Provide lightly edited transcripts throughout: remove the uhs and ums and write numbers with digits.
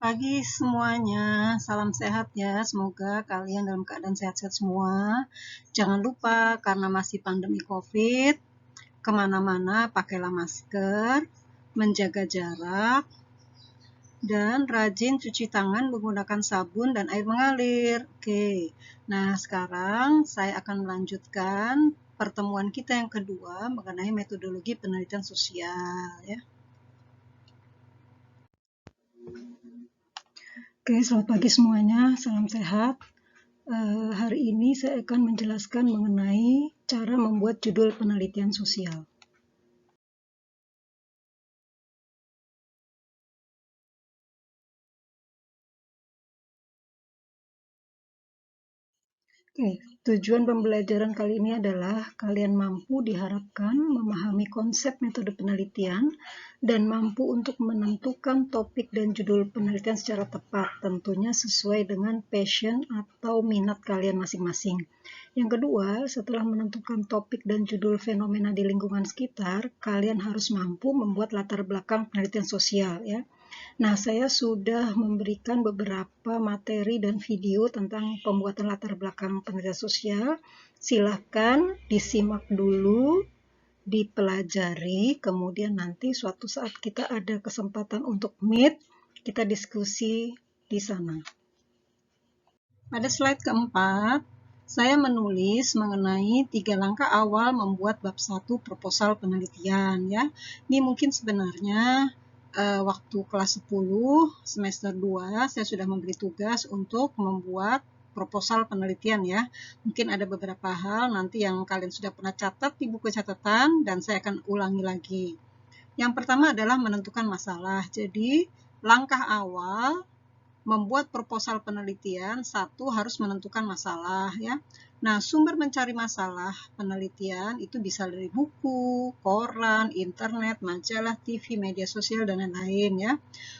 Pagi semuanya, salam sehat ya. Semoga kalian dalam keadaan sehat-sehat semua. Jangan lupa karena masih pandemi COVID, kemana-mana pakailah masker, menjaga jarak, dan rajin cuci tangan menggunakan sabun dan air mengalir. Oke, nah sekarang saya akan melanjutkan pertemuan kita yang kedua mengenai metodologi penelitian sosial ya. Oke, selamat pagi semuanya, salam sehat. Hari ini saya akan menjelaskan mengenai cara membuat judul penelitian sosial. Oke, tujuan pembelajaran kali ini adalah kalian mampu diharapkan memahami konsep metode penelitian dan mampu untuk menentukan topik dan judul penelitian secara tepat, tentunya sesuai dengan passion atau minat kalian masing-masing. Yang kedua, setelah menentukan topik dan judul fenomena di lingkungan sekitar, kalian harus mampu membuat latar belakang penelitian sosial ya. Nah, saya sudah memberikan beberapa materi dan video tentang pembuatan latar belakang penelitian sosial. Silahkan disimak dulu, dipelajari, kemudian nanti suatu saat kita ada kesempatan untuk meet, kita diskusi di sana. Pada slide keempat, saya menulis mengenai 3 langkah awal membuat bab 1 proposal penelitian ya. Ini mungkin sebenarnya waktu kelas 10 semester 2 saya sudah memberi tugas untuk membuat proposal penelitian ya. Mungkin ada beberapa hal nanti yang kalian sudah pernah catat di buku catatan dan saya akan ulangi lagi. Yang pertama adalah menentukan masalah. Jadi langkah awal membuat proposal penelitian, satu harus menentukan masalah ya. Nah, sumber mencari masalah penelitian itu bisa dari buku, koran, internet, majalah, TV, media sosial, dan lain-lain ya.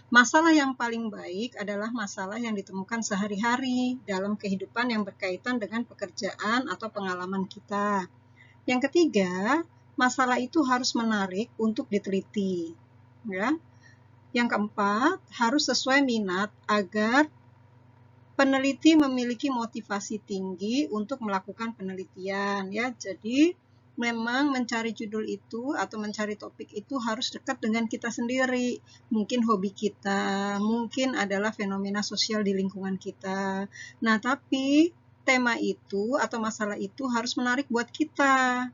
Masalah yang paling baik adalah masalah yang ditemukan sehari-hari dalam kehidupan yang berkaitan dengan pekerjaan atau pengalaman kita. Yang ketiga, masalah itu harus menarik untuk diteliti ya. Yang keempat, harus sesuai minat agar peneliti memiliki motivasi tinggi untuk melakukan penelitian ya. Jadi memang mencari judul itu atau mencari topik itu harus dekat dengan kita sendiri. Mungkin hobi kita, mungkin adalah fenomena sosial di lingkungan kita. Nah, tapi tema itu atau masalah itu harus menarik buat kita.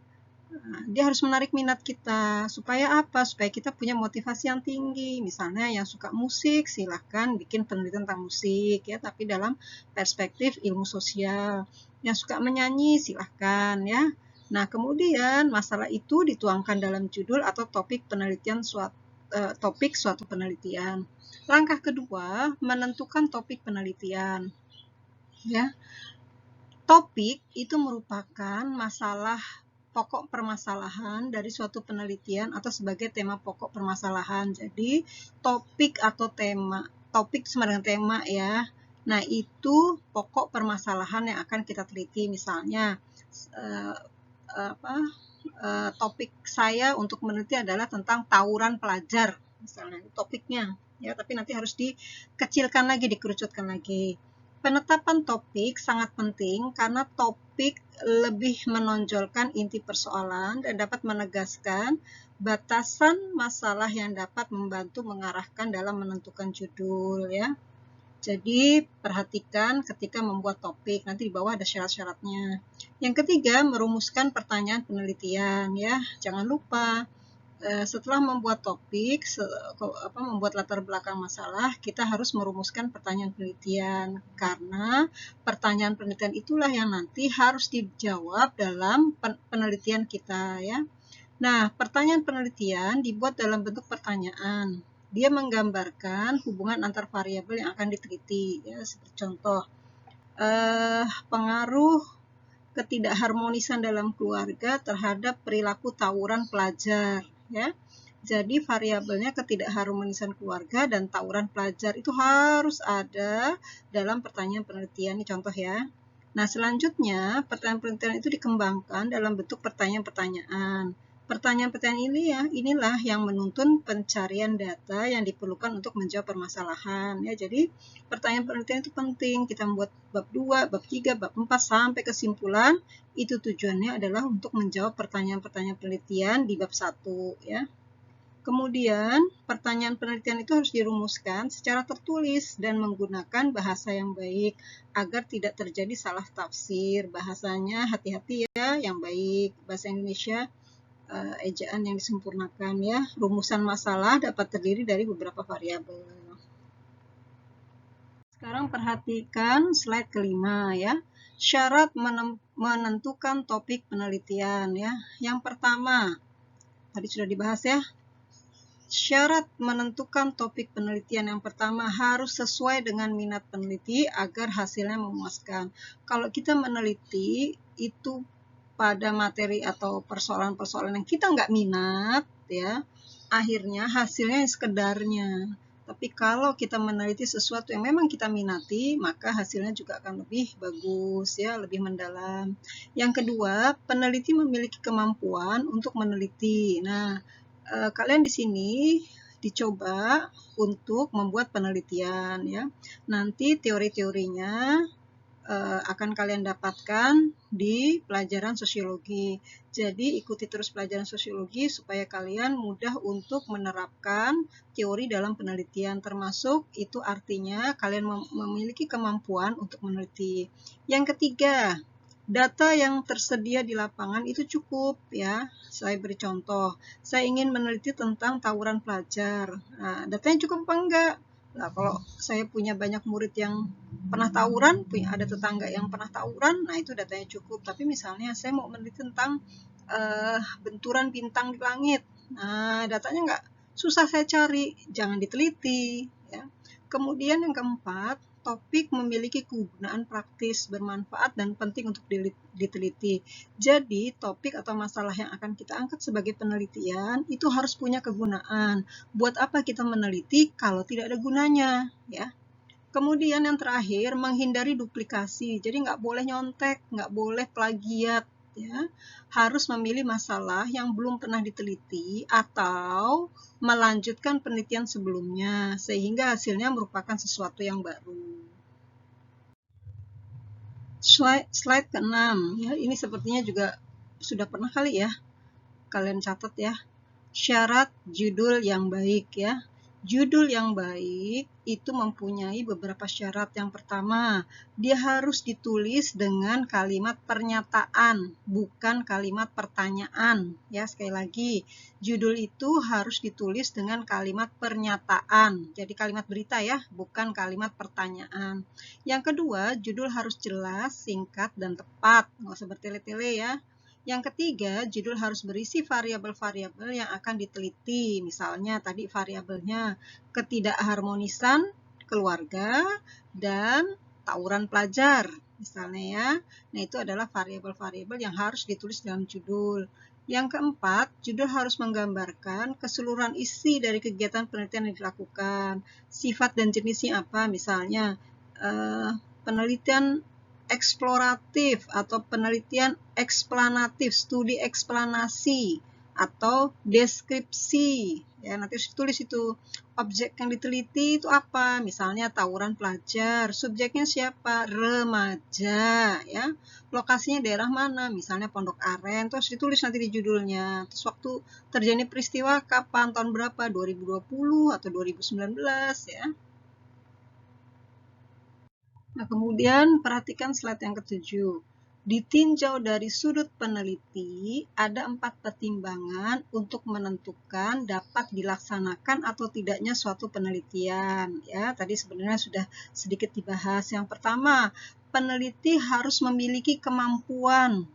Dia harus menarik minat kita. Supaya apa? Supaya kita punya motivasi yang tinggi. Misalnya yang suka musik, silahkan bikin penelitian tentang musik ya, tapi dalam perspektif ilmu sosial. Yang suka menyanyi, silahkan ya. Nah, kemudian masalah itu dituangkan dalam judul atau topik penelitian suatu penelitian. Langkah kedua, menentukan topik penelitian. Ya. Topik itu merupakan masalah pokok permasalahan dari suatu penelitian atau sebagai tema pokok permasalahan. Jadi topik atau tema, topik sama dengan tema ya. Nah, itu pokok permasalahan yang akan kita teliti. Misalnya topik saya untuk meneliti adalah tentang tawuran pelajar, misalnya topiknya ya, tapi nanti harus dikecilkan lagi, dikerucutkan lagi. Penetapan topik sangat penting karena topik lebih menonjolkan inti persoalan dan dapat menegaskan batasan masalah yang dapat membantu mengarahkan dalam menentukan judul ya. Jadi perhatikan ketika membuat topik, nanti di bawah ada syarat-syaratnya. Yang ketiga, merumuskan pertanyaan penelitian ya. Jangan lupa setelah membuat topik, membuat latar belakang masalah, kita harus merumuskan pertanyaan penelitian karena pertanyaan penelitian itulah yang nanti harus dijawab dalam penelitian kita ya. Nah, pertanyaan penelitian dibuat dalam bentuk pertanyaan. Dia menggambarkan hubungan antar variabel yang akan diteliti ya, seperti contoh pengaruh ketidakharmonisan dalam keluarga terhadap perilaku tawuran pelajar ya. Jadi variabelnya ketidakharmonisan keluarga dan tawuran pelajar itu harus ada dalam pertanyaan penelitian. Ini contoh ya. Nah, selanjutnya pertanyaan penelitian itu dikembangkan dalam bentuk pertanyaan-pertanyaan. pertanyaan-pertanyaan ini ya, inilah yang menuntun pencarian data yang diperlukan untuk menjawab permasalahan ya. Jadi pertanyaan penelitian itu penting. Kita membuat bab 2, bab 3, bab 4 sampai kesimpulan. Itu tujuannya adalah untuk menjawab pertanyaan-pertanyaan penelitian di bab 1 ya. Kemudian pertanyaan penelitian itu harus dirumuskan secara tertulis dan menggunakan bahasa yang baik agar tidak terjadi salah tafsir. Bahasanya hati-hati ya, yang baik. Bahasa Indonesia ejaan yang disempurnakan ya. Rumusan masalah dapat terdiri dari beberapa variabel. Sekarang perhatikan slide kelima ya. Syarat menentukan topik penelitian ya. Yang pertama, tadi sudah dibahas ya. Syarat menentukan topik penelitian yang pertama harus sesuai dengan minat peneliti agar hasilnya memuaskan. Kalau kita meneliti itu pada materi atau persoalan-persoalan yang kita nggak minat ya, akhirnya hasilnya sekedarnya. Tapi kalau kita meneliti sesuatu yang memang kita minati, maka hasilnya juga akan lebih bagus ya, lebih mendalam. Yang kedua, peneliti memiliki kemampuan untuk meneliti. Nah, kalian di sini dicoba untuk membuat penelitian ya. Nanti teori-teorinya akan kalian dapatkan di pelajaran sosiologi. Jadi ikuti terus pelajaran sosiologi supaya kalian mudah untuk menerapkan teori dalam penelitian, termasuk itu artinya kalian memiliki kemampuan untuk meneliti. Yang ketiga, data yang tersedia di lapangan itu cukup ya. Saya beri contoh, saya ingin meneliti tentang tawuran pelajar. Nah, datanya cukup apa enggak? Nah, kalau saya punya banyak murid yang pernah tawuran, ada tetangga yang pernah tawuran, nah itu datanya cukup. Tapi misalnya saya mau meneliti tentang benturan bintang di langit, nah datanya nggak susah saya cari, jangan diteliti. Ya. Kemudian yang keempat, topik memiliki kegunaan praktis, bermanfaat, dan penting untuk diteliti. Jadi, topik atau masalah yang akan kita angkat sebagai penelitian itu harus punya kegunaan. Buat apa kita meneliti kalau tidak ada gunanya? Ya. Kemudian yang terakhir, menghindari duplikasi. Jadi nggak boleh nyontek, nggak boleh plagiat. Ya. Harus memilih masalah yang belum pernah diteliti atau melanjutkan penelitian sebelumnya sehingga hasilnya merupakan sesuatu yang baru. Slide ke-6 ya, ini sepertinya juga sudah pernah kali ya kalian catat ya. Syarat judul yang baik ya. Judul yang baik itu mempunyai beberapa syarat. Yang pertama, dia harus ditulis dengan kalimat pernyataan, bukan kalimat pertanyaan. Ya, sekali lagi, judul itu harus ditulis dengan kalimat pernyataan. Jadi kalimat berita ya, bukan kalimat pertanyaan. Yang kedua, judul harus jelas, singkat, dan tepat. Nggak usah bertele-tele ya. Yang ketiga, judul harus berisi variabel-variabel yang akan diteliti. Misalnya tadi variabelnya ketidakharmonisan keluarga dan tawuran pelajar. Misalnya ya. Nah, itu adalah variabel-variabel yang harus ditulis dalam judul. Yang keempat, judul harus menggambarkan keseluruhan isi dari kegiatan penelitian yang dilakukan. Sifat dan jenisnya apa? Misalnya penelitian eksploratif atau penelitian eksplanatif, studi eksplanasi atau deskripsi. Ya, nanti tulis itu objek yang diteliti itu apa? Misalnya tawuran pelajar, subjeknya siapa? Remaja, ya. Lokasinya daerah mana? Misalnya Pondok Aren, terus ditulis nanti di judulnya. Terus waktu terjadi peristiwa kapan? Tahun berapa? 2020 atau 2019 ya. Nah, kemudian perhatikan slide yang ke-7. Ditinjau dari sudut peneliti, ada 4 pertimbangan untuk menentukan dapat dilaksanakan atau tidaknya suatu penelitian. Ya, tadi sebenarnya sudah sedikit dibahas. Yang pertama, peneliti harus memiliki kemampuan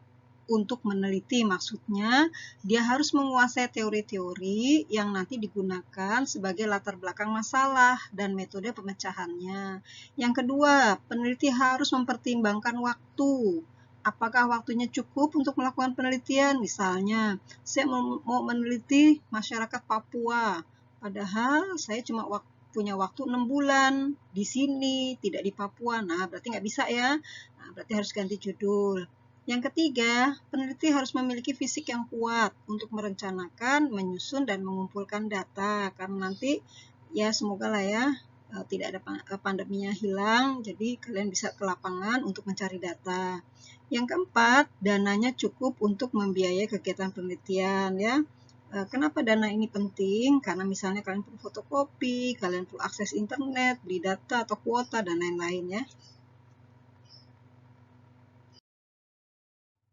untuk meneliti, maksudnya dia harus menguasai teori-teori yang nanti digunakan sebagai latar belakang masalah dan metode pemecahannya. Yang kedua, peneliti harus mempertimbangkan waktu. Apakah waktunya cukup untuk melakukan penelitian? Misalnya, saya mau meneliti masyarakat Papua, padahal saya cuma punya waktu 6 bulan di sini, tidak di Papua. Nah, berarti nggak bisa ya. Nah, berarti harus ganti judul. Yang ketiga, peneliti harus memiliki fisik yang kuat untuk merencanakan, menyusun, dan mengumpulkan data. Karena nanti, ya semoga lah ya, tidak ada pandeminya hilang, jadi kalian bisa ke lapangan untuk mencari data. Yang keempat, dananya cukup untuk membiayai kegiatan penelitian ya. Kenapa dana ini penting? Karena misalnya kalian perlu fotokopi, kalian perlu akses internet, beli data atau kuota, dan lain-lain ya.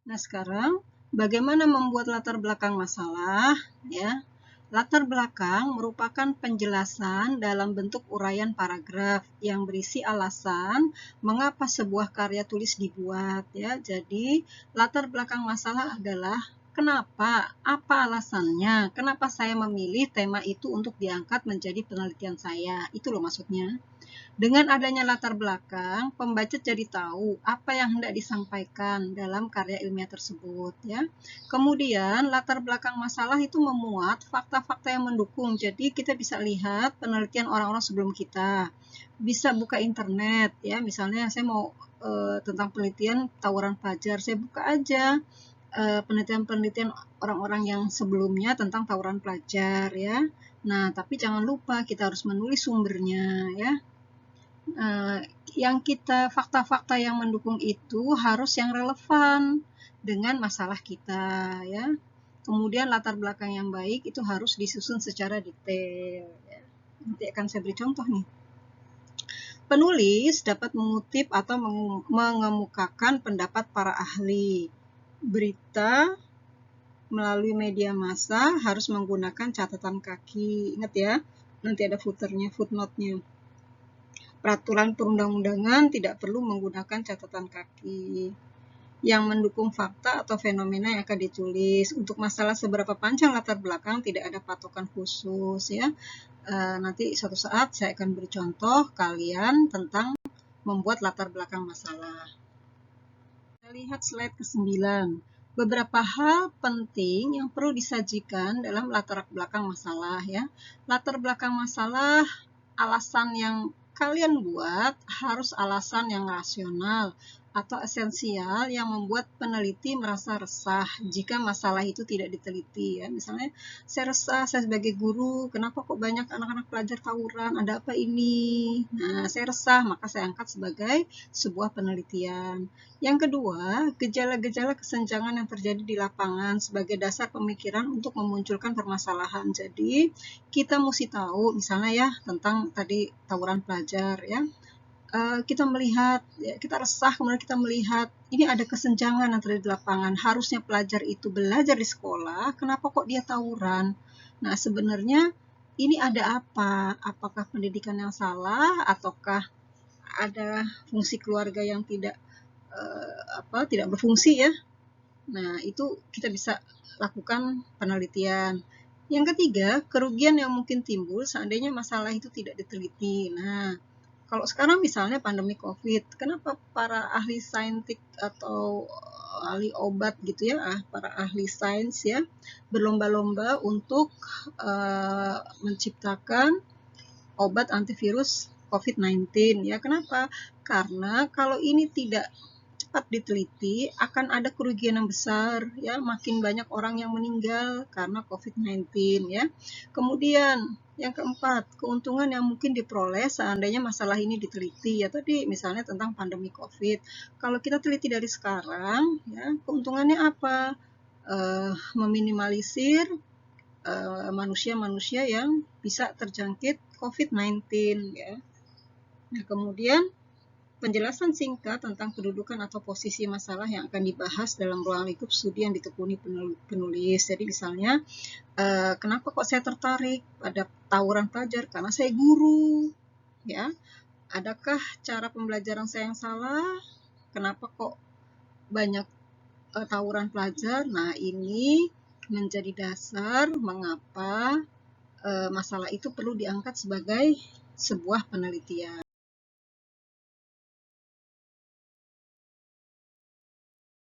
Nah, sekarang bagaimana membuat latar belakang masalah ya? Latar belakang merupakan penjelasan dalam bentuk uraian paragraf yang berisi alasan mengapa sebuah karya tulis dibuat ya. Jadi, latar belakang masalah adalah kenapa, apa alasannya, kenapa saya memilih tema itu untuk diangkat menjadi penelitian saya. Itu loh maksudnya. Dengan adanya latar belakang, pembaca jadi tahu apa yang hendak disampaikan dalam karya ilmiah tersebut ya. Kemudian latar belakang masalah itu memuat fakta-fakta yang mendukung. Jadi kita bisa lihat penelitian orang-orang sebelum kita. Bisa buka internet ya. Misalnya saya mau tentang penelitian tawuran pelajar, saya buka aja penelitian-penelitian orang-orang yang sebelumnya tentang tawuran pelajar ya. Nah, tapi jangan lupa kita harus menulis sumbernya ya. Yang fakta-fakta yang mendukung itu harus yang relevan dengan masalah kita ya. Kemudian latar belakang yang baik itu harus disusun secara detail ya. Nanti akan saya beri contoh nih. Penulis dapat mengutip atau mengemukakan pendapat para ahli. Berita melalui media massa harus menggunakan catatan kaki. Ingat ya, nanti ada footernya, footnote-nya. Peraturan perundang-undangan tidak perlu menggunakan catatan kaki. Yang mendukung fakta atau fenomena yang akan ditulis. Untuk masalah seberapa panjang latar belakang tidak ada patokan khusus ya. Nanti suatu saat saya akan beri contoh kalian tentang membuat latar belakang masalah. Kita lihat slide ke-9. Beberapa hal penting yang perlu disajikan dalam latar belakang masalah ya. Latar belakang masalah, alasan yang kalian buat harus alasan yang rasional atau esensial yang membuat peneliti merasa resah jika masalah itu tidak diteliti ya. Misalnya saya resah, saya sebagai guru, kenapa kok banyak anak-anak pelajar tawuran, ada apa ini? Nah, saya resah, maka saya angkat sebagai sebuah penelitian. Yang kedua, gejala-gejala kesenjangan yang terjadi di lapangan sebagai dasar pemikiran untuk memunculkan permasalahan. Jadi, kita mesti tahu misalnya ya tentang tadi tawuran pelajar ya. Kita melihat, ya, kita resah, kemudian kita melihat ini ada kesenjangan yang terjadi di lapangan. Harusnya pelajar itu belajar di sekolah, kenapa kok dia tawuran? Nah, sebenarnya ini ada apa? Apakah pendidikan yang salah, ataukah ada fungsi keluarga yang tidak berfungsi ya? Nah, itu kita bisa lakukan penelitian. Yang ketiga, kerugian yang mungkin timbul seandainya masalah itu tidak diteliti. Nah, kalau sekarang misalnya pandemi COVID, kenapa para ahli saintik atau ahli obat gitu ya, para ahli sains ya, berlomba-lomba untuk menciptakan obat antivirus COVID-19 ya. Kenapa? Karena kalau ini tidak cepat diteliti akan ada kerugian yang besar ya, makin banyak orang yang meninggal karena COVID-19 ya. Kemudian yang keempat, keuntungan yang mungkin diperoleh seandainya masalah ini diteliti ya, tadi misalnya tentang pandemi COVID. Kalau kita teliti dari sekarang ya, keuntungannya apa? Meminimalisir manusia-manusia yang bisa terjangkit COVID-19 ya. Nah, kemudian penjelasan singkat tentang kedudukan atau posisi masalah yang akan dibahas dalam ruang lingkup studi yang ditekuni penulis. Jadi misalnya, kenapa kok saya tertarik pada tawuran pelajar? Karena saya guru, ya. Adakah cara pembelajaran saya yang salah? Kenapa kok banyak tawuran pelajar? Nah, ini menjadi dasar mengapa masalah itu perlu diangkat sebagai sebuah penelitian.